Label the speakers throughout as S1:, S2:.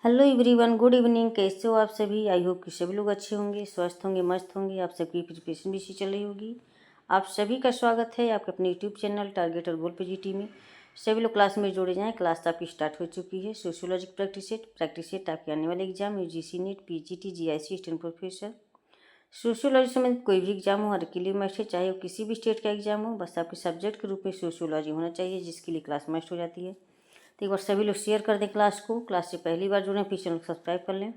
S1: Hello everyone, good evening. कैसे हो आप सभी? आई होप कि सभी लोग अच्छे होंगे, स्वस्थ होंगे, मस्त होंगे। आप सबकी प्रिपरेशन भी इसी चल रही होगी। आप सभी का स्वागत है आपके अपने यूट्यूब चैनल टारगेट और गोल पीजीटी में। सभी लोग क्लास में जुड़े जाएं। क्लास आपकी स्टार्ट हो चुकी है। सोशियोलॉजी प्रैक्टिस सेट आपके आने वाले exam UGC NET, PGT, GIC, stand professor. Sociology समेत कोई भी एग्जाम हो, हर के लिए मस्ट है, चाहे वो किसी भी स्टेट का एग्जाम हो। बस आपके सब्जेक्ट के रूप में सोशियोलॉजी होना चाहिए, जिसके लिए क्लास मस्ट हो जाती है। तो एक बार सभी लोग शेयर कर दें क्लास को। क्लास से पहली बार जुड़ें, प्लीज चैनल को सब्सक्राइब कर लें।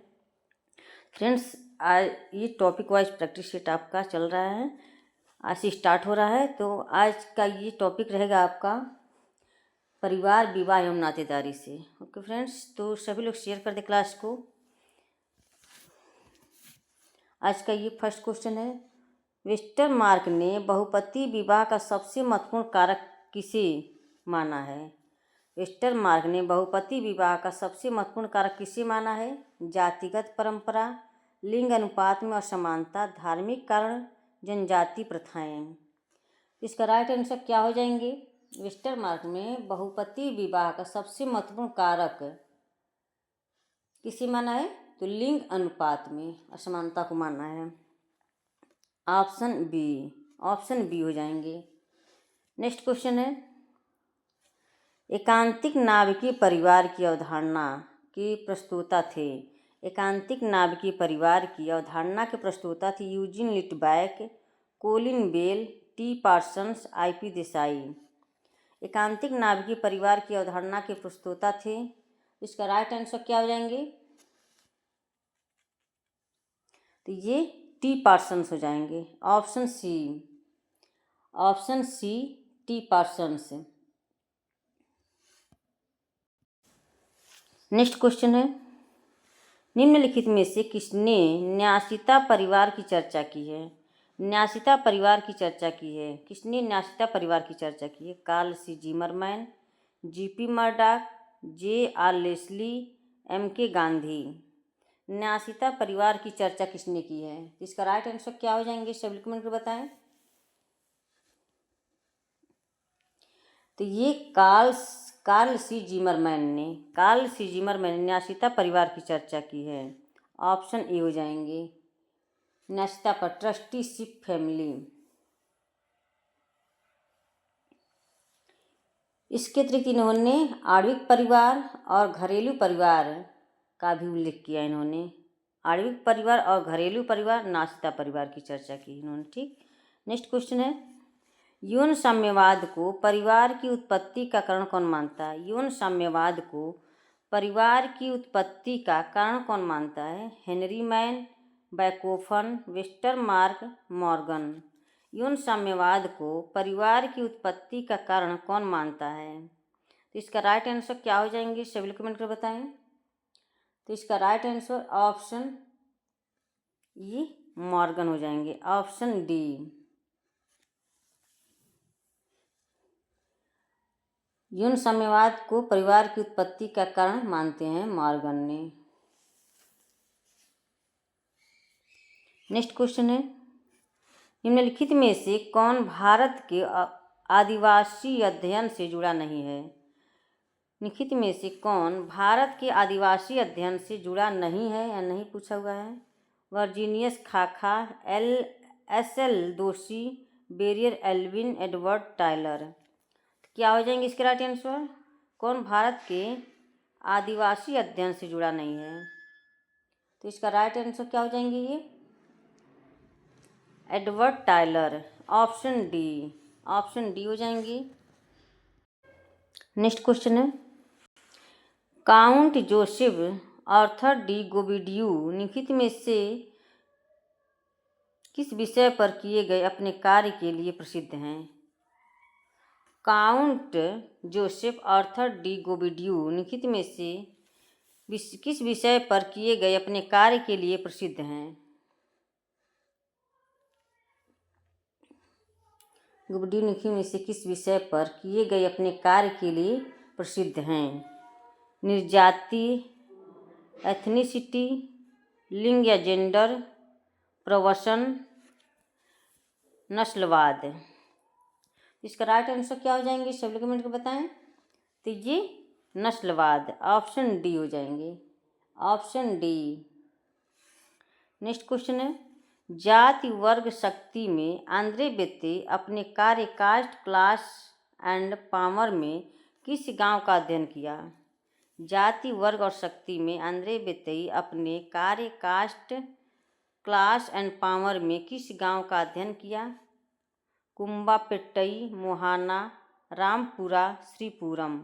S1: फ्रेंड्स, आज ये टॉपिक वाइज प्रैक्टिस सेट आपका चल रहा है, आज से स्टार्ट हो रहा है। तो आज का ये टॉपिक रहेगा आपका परिवार, विवाह एवं नातेदारी से। ओके फ्रेंड्स, तो सभी लोग शेयर कर दें क्लास को। आज का ये फर्स्ट क्वेश्चन है, वेस्टरमार्क ने बहुपति विवाह का सबसे महत्वपूर्ण कारक किसे माना है? वेस्टरमार्क ने बहुपति विवाह का सबसे महत्वपूर्ण कारक किसे माना है? जातिगत परंपरा, लिंग अनुपात में असमानता, धार्मिक कारण, जनजाति प्रथाएं। इसका राइट आंसर क्या हो जाएंगे? वेस्टरमार्क में बहुपति विवाह का सबसे महत्वपूर्ण कारक किसे माना है? तो लिंग अनुपात में असमानता को माना है। ऑप्शन बी हो जाएंगे। नेक्स्ट क्वेश्चन है, एकांतिक नाभिकीय परिवार की अवधारणा के प्रस्तोता थे। एकांतिक नाभिकीय परिवार की अवधारणा के प्रस्तोता थे Eugene Litwak, Colin Bell, T Parsons, IP Desai. एकांतिक नाभिकीय परिवार की अवधारणा के प्रस्तोता थे। इसका राइट आंसर क्या हो जाएंगे? तो ये टी पार्सन्स हो जाएंगे। Option C T Parsons. Next question है, निम्नलिखित में से किसने न्यासिता परिवार की चर्चा की है? न्यासिता परिवार की चर्चा की है। किसने न्यासिता परिवार की चर्चा की है? Carl C Zimmerman, GP Murdock, J R Leslie, M K Gandhi. न्यासिता परिवार की चर्चा किसने की है? इसका राइट आंसर क्या हो जाएंगे? सभी कमेंट कर बताएं। तो ये कार्ल सी जिमरमैन ने न्यासिता परिवार की चर्चा की है। ऑप्शन ए हो जाएंगे। न्यासिता पर ट्रस्टीशिप फैमिली। इसके अतिरिक्त इन्होंने आणविक परिवार और घरेलू परिवार का भी उल्लेख किया। इन्होंने आणविक परिवार और घरेलू परिवार, न्यासिता परिवार की चर्चा की इन्होंने। ठीक, नेक्स्ट क्वेश्चन है, यौन साम्यवाद को परिवार की उत्पत्ति का कारण कौन मानता है? यौन साम्यवाद को परिवार की उत्पत्ति का कारण कौन मानता है? Henry Maine, Bachofen, Westermarck, Morgan. यौन साम्यवाद को परिवार की उत्पत्ति का कारण कौन मानता है? तो इसका राइट आंसर क्या हो जाएंगे? सभी लोग कमेंट कर बताएं। तो इसका राइट आंसर ऑप्शन ये मॉर्गन हो जाएंगे। Option D. यौन साम्यवाद को परिवार की उत्पत्ति का कारण मानते हैं मॉर्गन ने। नेक्स्ट क्वेश्चन है, निम्नलिखित में से कौन भारत के आदिवासी अध्ययन से जुड़ा नहीं है? निम्नलिखित में से कौन भारत के आदिवासी अध्ययन से जुड़ा नहीं है या नहीं पूछा हुआ है? वर्जीनियस खाखा, एस.एल. दोशी, बेरियर एल्विन, एडवर्ड टायलर। क्या हो जाएंगे इसके राइट आंसर? कौन भारत के आदिवासी अध्ययन से जुड़ा नहीं है? तो इसका राइट आंसर क्या हो जाएंगे? ये एडवर्ड टायलर। ऑप्शन डी हो जाएंगी। नेक्स्ट क्वेश्चन है, काउंट जोसेफ आर्थर डी गोबिड्यू निम्नलिखित में से किस विषय पर किए गए अपने कार्य के लिए प्रसिद्ध हैं? काउंट जोसेफ आर्थर डी गोबिड्यू निम्नलिखित में से किस विषय पर किए गए अपने कार्य के लिए प्रसिद्ध हैं? गोबिड्यू निम्नलिखित में से किस विषय पर किए गए अपने कार्य के लिए प्रसिद्ध हैं? निर्जाति, एथनिसिटी, लिंग या जेंडर, प्रवसन, नस्लवाद। इसका राइट आंसर क्या हो जाएंगे? सभी कमेंट कर बताएं। तो ये नस्लवाद। ऑप्शन डी हो जाएंगे। Option D. नेक्स्ट क्वेश्चन है, जाति वर्ग शक्ति में आंद्रे बेत्ते अपने कार्य कास्ट क्लास एंड पावर में किस गांव का अध्ययन किया? जाति वर्ग और शक्ति में आंद्रे बेत्ते अपने कार्य कास्ट क्लास एंड पावर में किस गांव का अध्ययन किया? कुंबापेट्टई, मोहाना, रामपुरा, श्रीपुरम।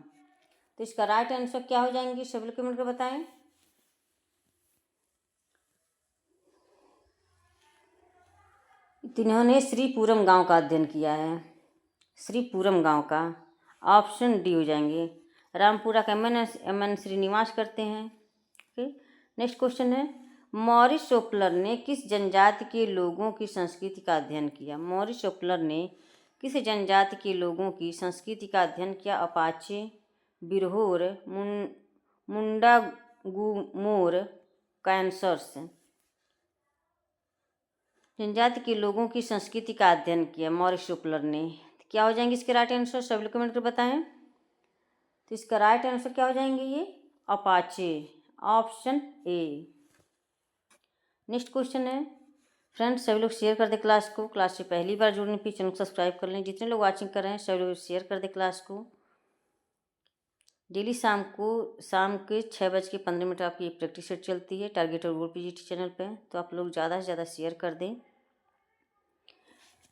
S1: तो इसका राइट आंसर क्या हो जाएंगे, सभी लोग कमेंट कर बताएं। इन्होंने श्रीपुरम गांव का अध्ययन किया है, श्रीपुरम गांव का। ऑप्शन डी हो जाएंगे। रामपुरा का एम एन श्रीनिवास करते हैं। ओके, नेक्स्ट क्वेश्चन है, मॉरिस ओपलर ने किस जनजाति के लोगों की संस्कृति का अध्ययन किया? मॉरिस ओपलर ने किस जनजाति के लोगों की संस्कृति का अध्ययन किया? अपाचे, बिरहोर, मुंडागुमोर, कैंसर्स। जनजाति के लोगों की संस्कृति का अध्ययन किया मॉरिस ओपलर ने। क्या हो जाएंगे इसके राइट आंसर, सभी लोग कमेंट कर बताएं। तो इसका राइट आंसर क्या हो जाएंगे, ये Apache, option A. Next question है, फ्रेंड्स सभी लोग शेयर कर दें क्लास को। क्लास से पहली बार जुड़ने पे चैनल को सब्सक्राइब कर लें। जितने लोग वाचिंग कर रहे हैं सभी लोग शेयर कर दें क्लास को। डेली शाम के 6:15 आपकी प्रैक्टिस सेट चलती है टारगेट और गोल पीजीटी चैनल पे, तो आप लोग ज़्यादा से ज़्यादा शेयर कर दें।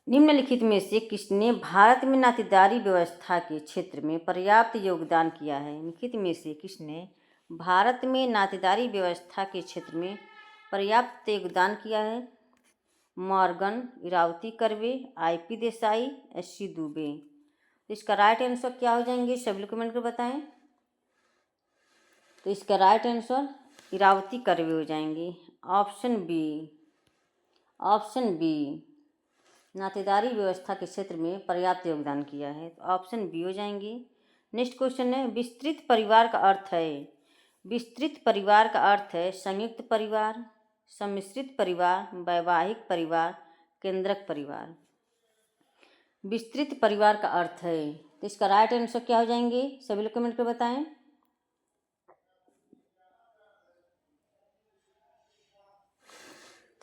S1: निम्नलिखित में से किसने भारत में नातेदारी व्यवस्था के क्षेत्र में पर्याप्त योगदान किया है? निम्नलिखित में से किसने भारत में नातेदारी व्यवस्था के क्षेत्र में पर्याप्त योगदान किया है? Morgan, Irawati Karve, IP Desai, SC Dubey. तो इसका राइट आंसर क्या हो जाएंगे, सभी लोग कमेंट कर बताएं। तो इसका राइट आंसर इरावती कर्वे हो जाएंगे, ऑप्शन बी। ऑप्शन बी, नातेदारी व्यवस्था के क्षेत्र में पर्याप्त योगदान किया है, तो ऑप्शन बी हो जाएंगे। नेक्स्ट क्वेश्चन है, विस्तृत परिवार का अर्थ है? विस्तृत परिवार का अर्थ है संयुक्त परिवार, सम्मिश्रित परिवार, वैवाहिक परिवार, केंद्रक परिवार। विस्तृत परिवार का अर्थ है, तो इसका राइट आंसर क्या हो जाएंगे, सभी लोग कमेंट कर बताएं।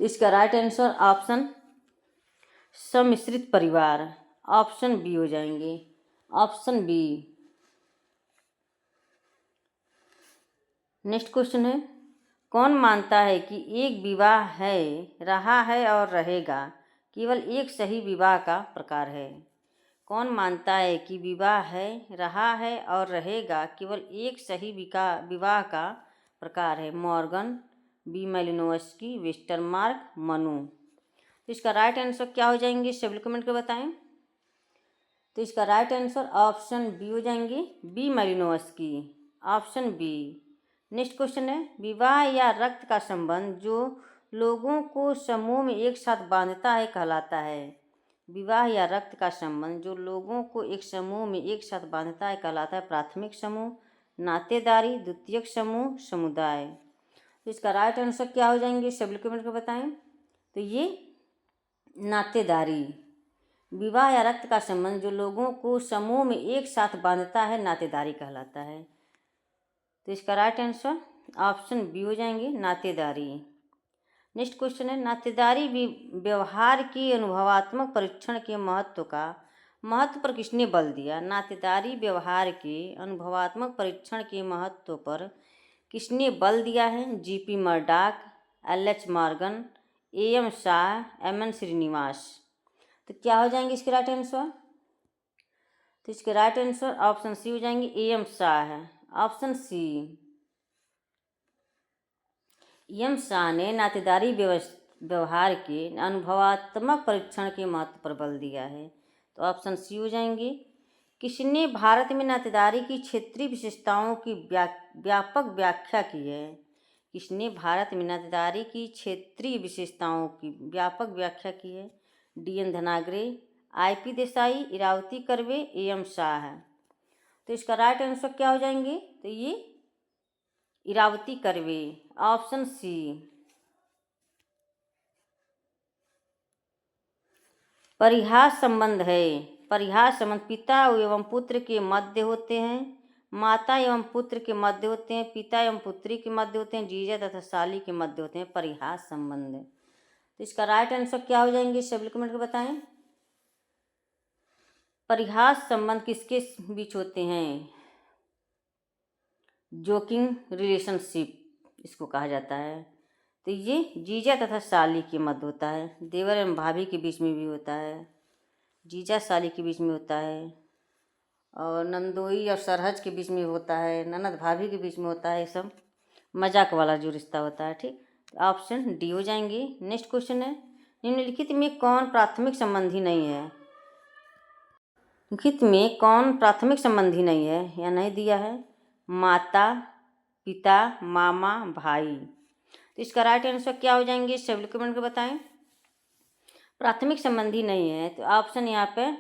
S1: तो इसका राइट आंसर ऑप्शन सम्मिश्रित परिवार, ऑप्शन बी हो जाएंगे, ऑप्शन बी। नेक्स्ट क्वेश्चन है, कौन मानता है कि एक विवाह है, रहा है और रहेगा केवल एक सही विवाह का प्रकार है? कौन मानता है कि विवाह है, रहा है और रहेगा केवल एक सही विवाह का प्रकार है? Morgan, B Malinowski, Westermarck, Manu. तो इसका राइट आंसर क्या हो जाएंगे, सभी कमेंट कर बताएं। तो इसका राइट आंसर ऑप्शन बी हो जाएंगे, B Malinowski, option B. Next question है, विवाह या रक्त का संबंध जो लोगों को समूह में एक साथ बांधता है कहलाता है? विवाह या रक्त का संबंध जो लोगों को एक समूह में एक साथ बांधता है कहलाता है प्राथमिक समूह, नातेदारी, द्वितीयक समूह, समुदाय। तो इसका राइट आंसर क्या हो जाएंगे, सभी कमेंट कर बताएं। तो ये नातेदारी, विवाह या रक्त का संबंध जो लोगों को समूह में एक साथ बांधता है नातेदारी कहलाता है। तो इसका राइट आंसर ऑप्शन बी हो जाएंगे, नातेदारी। नेक्स्ट क्वेश्चन है, नातेदारी व्यवहार के अनुभवात्मक परीक्षण के महत्व पर किसने बल दिया? नातेदारी व्यवहार के अनुभवात्मक परीक्षण के महत्व पर किसने बल दिया है? GP Murdock, LH Morgan, AM Shah, MN Srinivas. तो क्या हो जाएंगे इसके राइट आंसर? तो इसके राइट आंसर ऑप्शन सी हो जाएंगे, AM Shah, option C. AM Shah ने नातेदारी व्यवहार के अनुभवात्मक परीक्षण के महत्व पर बल दिया है, तो ऑप्शन सी हो जाएंगे। किसने भारत में नातेदारी की क्षेत्रीय विशेषताओं की व्यापक व्याख्या की है? किसने भारत में नातेदारी की क्षेत्रीय विशेषताओं की व्यापक व्याख्या की है? DN Dhanagare, IP Desai, Irawati Karve, AM Shah. तो इसका राइट आंसर क्या हो जाएंगे? तो ये इरावती कर्वे, ऑप्शन सी। परिहास संबंध है, परिहास संबंध पिता एवं पुत्र के मध्य होते हैं। माता एवं पुत्र के मध्य होते हैं, पिता एवं पुत्री के मध्य होते हैं, जीजा तथा साली के मध्य होते हैं परिहास संबंध। तो इसका राइट आंसर क्या हो जाएंगे, सभी कमेंट में बताएं। परिहास संबंध किसके बीच होते हैं? जोकिंग रिलेशनशिप इसको कहा जाता है। तो ये जीजा तथा साली के मध्य होता है। देवर एवं भाभी के बीच में भी होता है, जीजा साली के बीच में होता है, और नंदोई और सरहज के बीच में होता है, ननद भाभी के बीच में होता है। ये सब मजाक वाला जो रिश्ता होता है। ठीक, ऑप्शन डी हो जाएंगे। नेक्स्ट क्वेश्चन है, निम्नलिखित में कौन प्राथमिक संबंधी नहीं है? निम्नलिखित में कौन प्राथमिक संबंधी नहीं है या नहीं दिया है? माता, पिता, मामा, भाई। तो इसका राइट आंसर क्या हो जाएंगे, सभी कमेंट में बताएं। प्राथमिक संबंधी नहीं है तो ऑप्शन यहाँ पे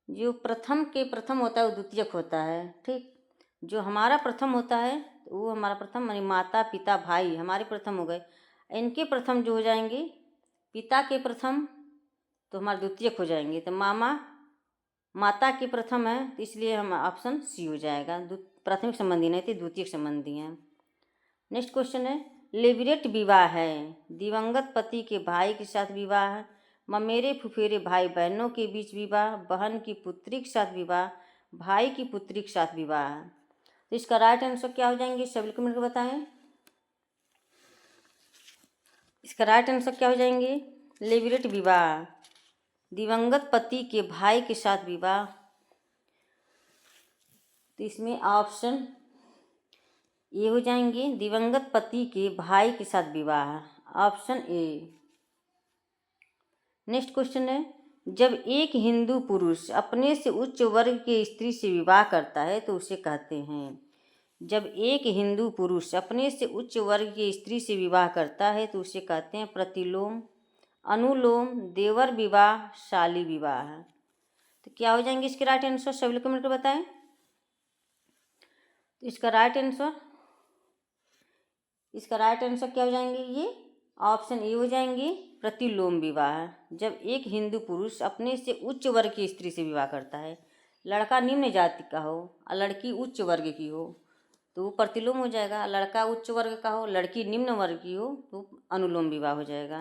S1: जो प्रथम के प्रथम होता है वो द्वितीयक होता है। ठीक, जो हमारा प्रथम होता है तो वो हमारा प्रथम मानी माता, पिता, भाई हमारे प्रथम हो गए। इनके प्रथम जो हो जाएंगे, पिता के प्रथम तो हमारे द्वितीयक हो जाएंगे। तो मामा माता के प्रथम है तो इसलिए हम ऑप्शन सी हो जाएगा। प्राथमिक संबंधी नहीं थे, द्वितीयक संबंधी हैं। नेक्स्ट क्वेश्चन है, लेविरेट विवाह है, दिवंगत पति के भाई के साथ विवाह है, ममेरे फुफेरे भाई बहनों के बीच विवाह, बहन की पुत्री के साथ विवाह, भाई की पुत्री के साथ विवाह है। तो इसका राइट आंसर क्या हो जाएंगे, सभी कमेंट में बताएं। इसका राइट आंसर क्या हो जाएंगे, लेविरेट विवाह, दिवंगत पति के भाई के साथ विवाह। तो इसमें ऑप्शन ये हो जाएंगे, दिवंगत पति के भाई के साथ विवाह, ऑप्शन ए। नेक्स्ट क्वेश्चन है, जब एक हिंदू पुरुष अपने से उच्च वर्ग के स्त्री से विवाह करता है तो उसे कहते हैं। जब एक हिंदू पुरुष अपने से उच्च वर्ग की स्त्री से विवाह करता है तो उसे कहते हैं प्रतिलोम, अनुलोम, देवर विवाह, शाली विवाह। तो क्या हो जाएंगे इसके राइट आंसर, सभी लोग कमेंट कर बताएं। तो इसका राइट आंसर क्या हो जाएंगे, ये ऑप्शन ए हो जाएंगे, प्रतिलोम विवाह। जब एक हिंदू पुरुष अपने से उच्च वर्ग की स्त्री से विवाह करता है, लड़का निम्न जाति का हो और लड़की उच्च वर्ग की हो तो वो प्रतिलोम हो जाएगा। लड़का उच्च वर्ग का हो, लड़की निम्न वर्ग की हो तो अनुलोम विवाह हो जाएगा।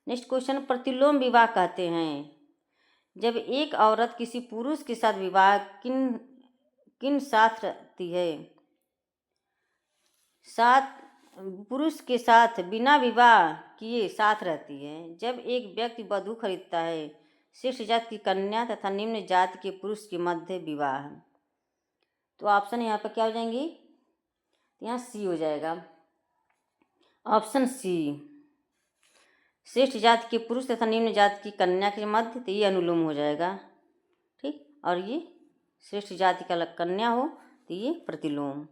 S1: नेक्स्ट क्वेश्चन, प्रतिलोम विवाह कहते हैं जब एक औरत किसी पुरुष के साथ विवाह किन साथ रहती है, साथ पुरुष के साथ बिना विवाह किए साथ रहती है। जब एक व्यक्ति वधू खरीदता है, श्रेष्ठ जाति की कन्या तथा निम्न जाति के पुरुष के मध्य विवाह। तो ऑप्शन यहाँ पर क्या हो जाएंगी, यहाँ सी हो जाएगा, ऑप्शन सी, श्रेष्ठ जाति के पुरुष तथा निम्न जाति की कन्या के मध्य, तो ये अनुलोम हो जाएगा। ठीक, और ये श्रेष्ठ जाति का कन्या हो तो ये प्रतिलोम।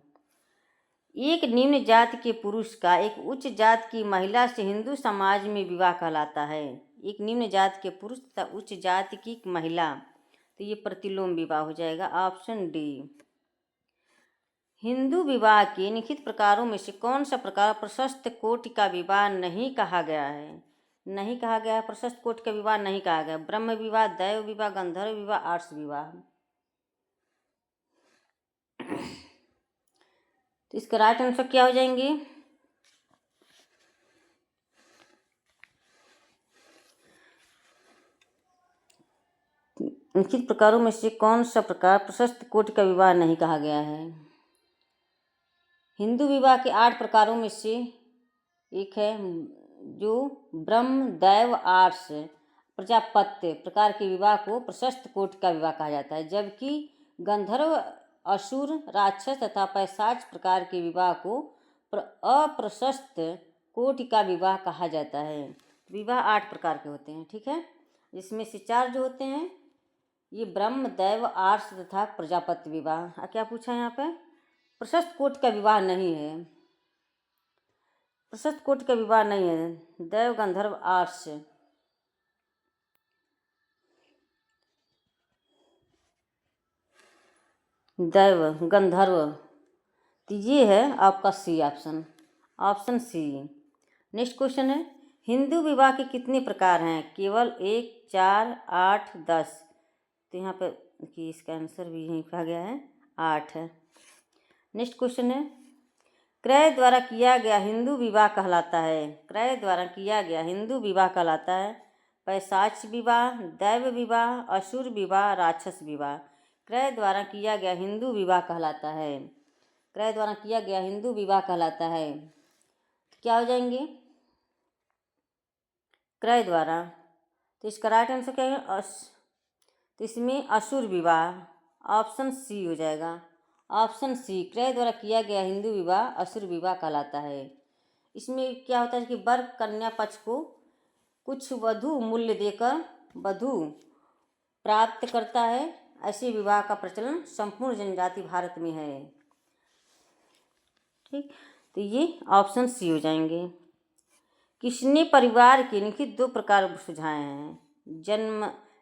S1: एक निम्न जाति के पुरुष का एक उच्च जाति की महिला से हिंदू समाज में विवाह कहलाता है। एक निम्न जाति के पुरुष तथा उच्च जाति की महिला, तो ये प्रतिलोम विवाह हो जाएगा, ऑप्शन डी। हिंदू विवाह के निम्नलिखित प्रकारों में से कौन सा प्रकार प्रशस्त कोटि का विवाह नहीं कहा गया है? नहीं कहा गया है, प्रशस्त कोटि का विवाह नहीं कहा गया। ब्रह्म विवाह, दैव विवाह, गंधर्व विवाह, आर्ष विवाह। तो इसका राइट आंसर क्या हो जाएंगे, निम्नलिखित प्रकारों में से कौन सा प्रकार प्रशस्त कोटि का विवाह नहीं कहा गया है? हिंदू विवाह के 8 प्रकारों में से एक है जो ब्रह्म, दैव, आर्ष, प्रजापत्य प्रकार के विवाह को प्रशस्त कोटि का विवाह कहा जाता है, जबकि गंधर्व, असुर, राक्षस तथा पैशाच प्रकार के विवाह को अप्रशस्त कोटि का विवाह कहा जाता है। विवाह 8 प्रकार के होते हैं, ठीक है, जिसमें से 4 जो होते हैं ये ब्रह्म, दैव, आर्ष तथा प्रजापत्य विवाह। क्या पूछा है यहाँ पे, प्रशस्त कोटि का विवाह नहीं है, प्रशस्त कोटि का विवाह नहीं है, दैव, गंधर्व, आर्ष। दैव, गंधर्व, तो ये है आपका C option, option C. Next question है, हिंदू विवाह के कितने प्रकार हैं? केवल 1, 4, 8, 10। तो यहाँ पर कि इसका आंसर भी यहीं कहा गया है, 8 है। नेक्स्ट क्वेश्चन है, क्रय द्वारा किया गया हिंदू विवाह कहलाता है। क्रय द्वारा किया गया हिंदू विवाह कहलाता है पैशाच विवाह, दैव विवाह, असुर विवाह, राक्षस विवाह। क्रय द्वारा किया गया हिंदू विवाह कहलाता है। क्रय द्वारा किया गया हिंदू विवाह कहलाता है। क्या हो जाएंगे क्रय द्वारा? तो इसका राइट आंसर क्या है? तो इसमें असुर विवाह, ऑप्शन सी हो जाएगा। ऑप्शन सी, क्रय द्वारा किया गया हिंदू विवाह असुर विवाह कहलाता है। इसमें क्या होता है कि वर कन्या पक्ष को कुछ वधु मूल्य देकर वधु प्राप्त करता है। ऐसे विवाह का प्रचलन संपूर्ण जनजाति भारत में है। ठीक, तो ये ऑप्शन सी हो जाएंगे। किसने परिवार के निम्नलिखित 2 प्रकार सुझाए हैं?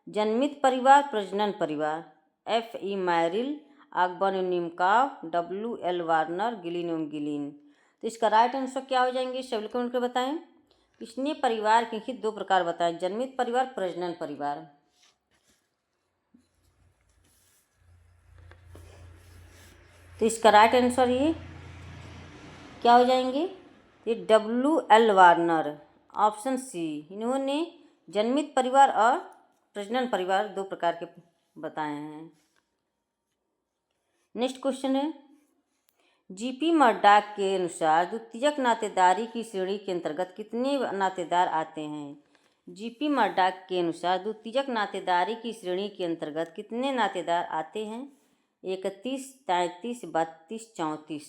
S1: जन्मित परिवार, प्रजनन परिवार। F.E. मैरिल, अकबर निमकाव, W.L. Warner, Gillin. तो इसका राइट आंसर क्या हो जाएंगे? सभी कमेंट कर बताएं। किसने परिवार के निम्नलिखित 2 प्रकार बताए? जन्मित परिवार, प्रजनन परिवार। तो इसका राइट आंसर ये क्या हो जाएंगे? ये W.L. Warner, option C. इन्होंने जन्मित परिवार और प्रजनन परिवार 2 प्रकार के बताए हैं। नेक्स्ट क्वेश्चन है, जीपी मर्डॉक के अनुसार द्वितीयक नातेदारी की श्रेणी के अंतर्गत कितने नातेदार आते हैं? जीपी मर्डॉक के अनुसार द्वितीयक नातेदारी की श्रेणी के अंतर्गत कितने नातेदार आते हैं? 31, 33, 32, 34।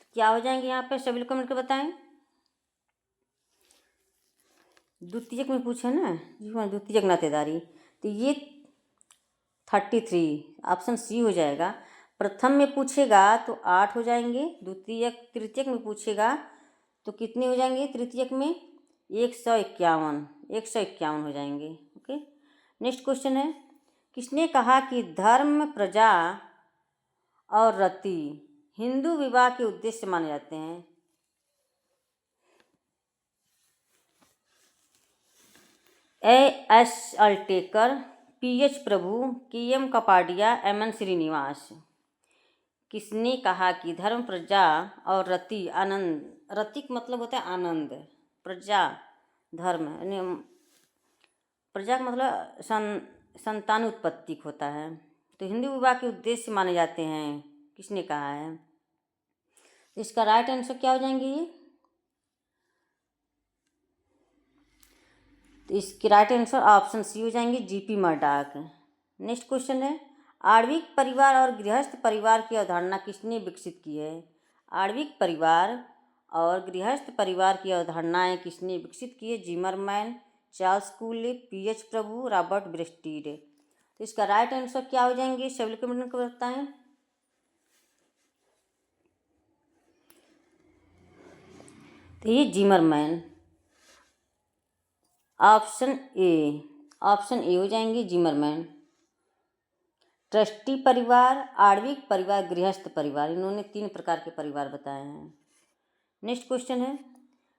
S1: तो क्या हो जाएंगे यहाँ पे? सभी लोग कमेंट कर बताएं। द्वितीयक में पूछे ना जी, हाँ द्वितीयक नातेदारी, तो ये 33 ऑप्शन सी हो जाएगा। प्रथम में पूछेगा तो 8 हो जाएंगे। तृतीयक में पूछेगा तो कितने हो जाएंगे? तृतीयक में 151 हो जाएंगे। ओके, नेक्स्ट क्वेश्चन है, किसने कहा कि धर्म, प्रजा और रति हिंदू विवाह के उद्देश्य माने जाते हैं? A.S. अल्टेकर, P.H. प्रभु, K.M. कपाडिया, M.N. श्रीनिवास। किसने कहा कि धर्म, प्रजा और रति आनंद, रति का मतलब होता है आनंद, प्रजा धर्म, प्रजा का मतलब संतान उत्पत्ति होता है, तो हिंदू विवाह के उद्देश्य माने जाते हैं। किसने कहा है? इसका राइट आंसर क्या हो जाएंगे ये? तो इसकी राइट आंसर ऑप्शन सी हो जाएंगे, जीपी मर्डॉक। नेक्स्ट क्वेश्चन है, आणविक परिवार और गृहस्थ परिवार की अवधारणा किसने विकसित की है? आणविक परिवार और गृहस्थ परिवार की अवधारणाएं किसने विकसित की है? Zimmerman, Charles कूले, P.H. प्रभु, रॉबर्ट ब्रेस्टीड। तो इसका राइट आंसर क्या हो जाएंगे? सभी कमेंट को बताएं। तो ये जिमरमैन, ऑप्शन ए हो जाएंगे, जिमरमैन। ट्रस्टी परिवार, आणविक परिवार, गृहस्थ परिवार, इन्होंने 3 प्रकार के परिवार बताए हैं। नेक्स्ट क्वेश्चन है,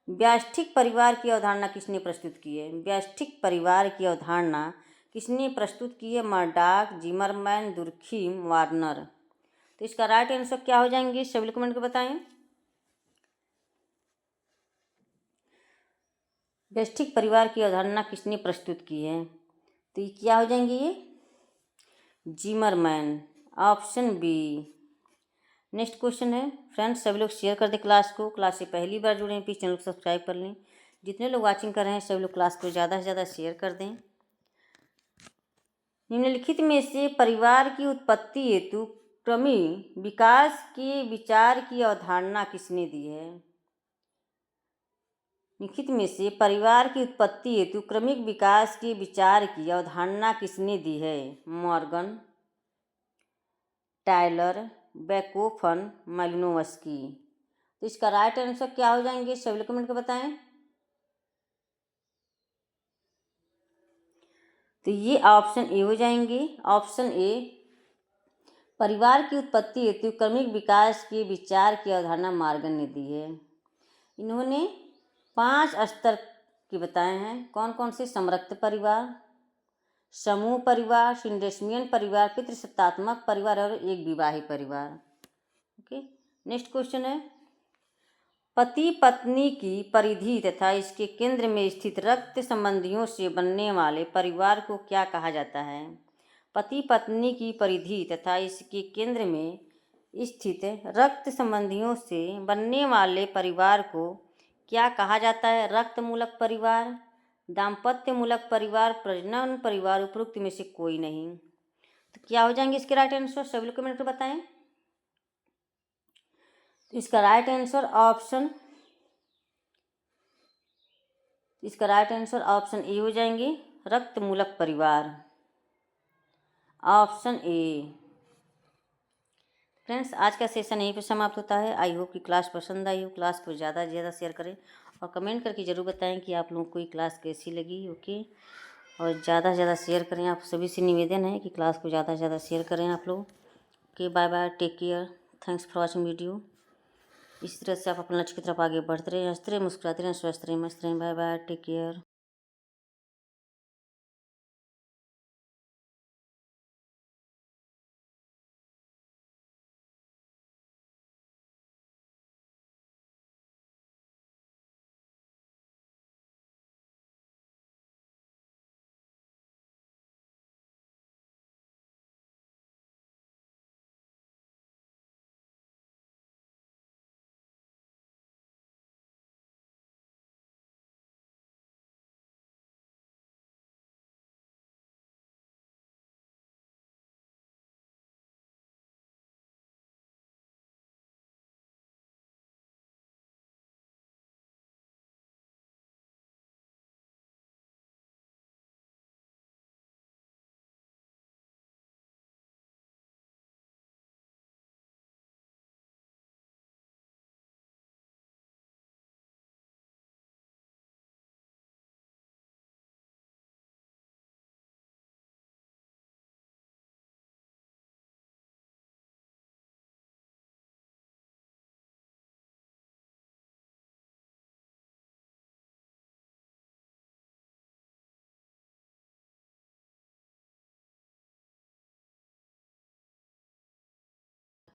S1: व्यष्टिक परिवार की अवधारणा किसने प्रस्तुत की है? व्यष्टिक परिवार की अवधारणा किसने प्रस्तुत की है? Murdock, Zimmerman, Durkheim, Warner. तो इसका राइट आंसर क्या हो जाएंगे? सभी कमेंट को बताएं। व्यष्टिक परिवार की अवधारणा किसने प्रस्तुत की है? तो ये क्या हो जाएंगे? ये Zimmerman, option B. Next question है, फ्रेंड्स सभी लोग शेयर कर दें क्लास को। क्लास से पहली बार जुड़े हैं प्लीज़ चैनल को सब्सक्राइब कर लें। जितने लोग वाचिंग कर रहे हैं सभी लोग क्लास को ज़्यादा से ज़्यादा शेयर कर दें। निम्नलिखित में से परिवार की उत्पत्ति हेतु क्रमिक विकास के विचार की अवधारणा किसने दी है? निम्नलिखित में से परिवार की उत्पत्ति हेतु क्रमिक विकास के विचार की अवधारणा किसने दी है? Morgan, Tylor, Bachofen, Malinowski. तो इसका राइट आंसर क्या हो जाएंगे? सभी लोग कमेंट कर बताएं। तो ये ऑप्शन ए हो जाएंगे। ऑप्शन ए, परिवार की उत्पत्ति हेतु क्रमिक विकास के विचार की अवधारणा मॉर्गन ने दी है। इन्होंने 5 स्तर के बताए हैं। कौन कौन से? समरक्त परिवार, समूह परिवार, सिंडेस्मियन परिवार, पितृसत्तात्मक परिवार और एक विवाहित परिवार। ओके, नेक्स्ट क्वेश्चन है, पति पत्नी की परिधि तथा इसके केंद्र में स्थित रक्त संबंधियों से बनने वाले परिवार को क्या कहा जाता है? पति पत्नी की परिधि तथा इसके केंद्र में स्थित रक्त संबंधियों से बनने वाले परिवार को क्या कहा जाता है? रक्त मूलक परिवार, दाम्पत्य मूलक परिवार, प्रजनन परिवार, उपरोक्त में से कोई नहीं। तो क्या हो जाएंगे इसके राइट आंसर? सभी लोग कमेंट में बताएं। तो इसका राइट आंसर ऑप्शन ए हो जाएंगे, रक्त मूलक परिवार, ऑप्शन ए। फ्रेंड्स, आज का सेशन यहीं पर समाप्त होता है। आई होप कि क्लास पसंद आई हो। क्लास को ज़्यादा से ज़्यादा शेयर करें और कमेंट करके ज़रूर बताएं कि आप लोगों को ये क्लास कैसी लगी। ओके, और ज़्यादा से ज़्यादा शेयर करें। आप सभी से निवेदन है कि क्लास को ज़्यादा से ज़्यादा शेयर करें आप लोग। Okay, bye bye, take care, thanks for watching video. इस तरह से आप अपने लक्ष्य की तरफ आगे बढ़ते रहें, हंसते रहें, मुस्कुराते रहें, स्वस्थ रहें, मस्त रहें। Bye bye, take care.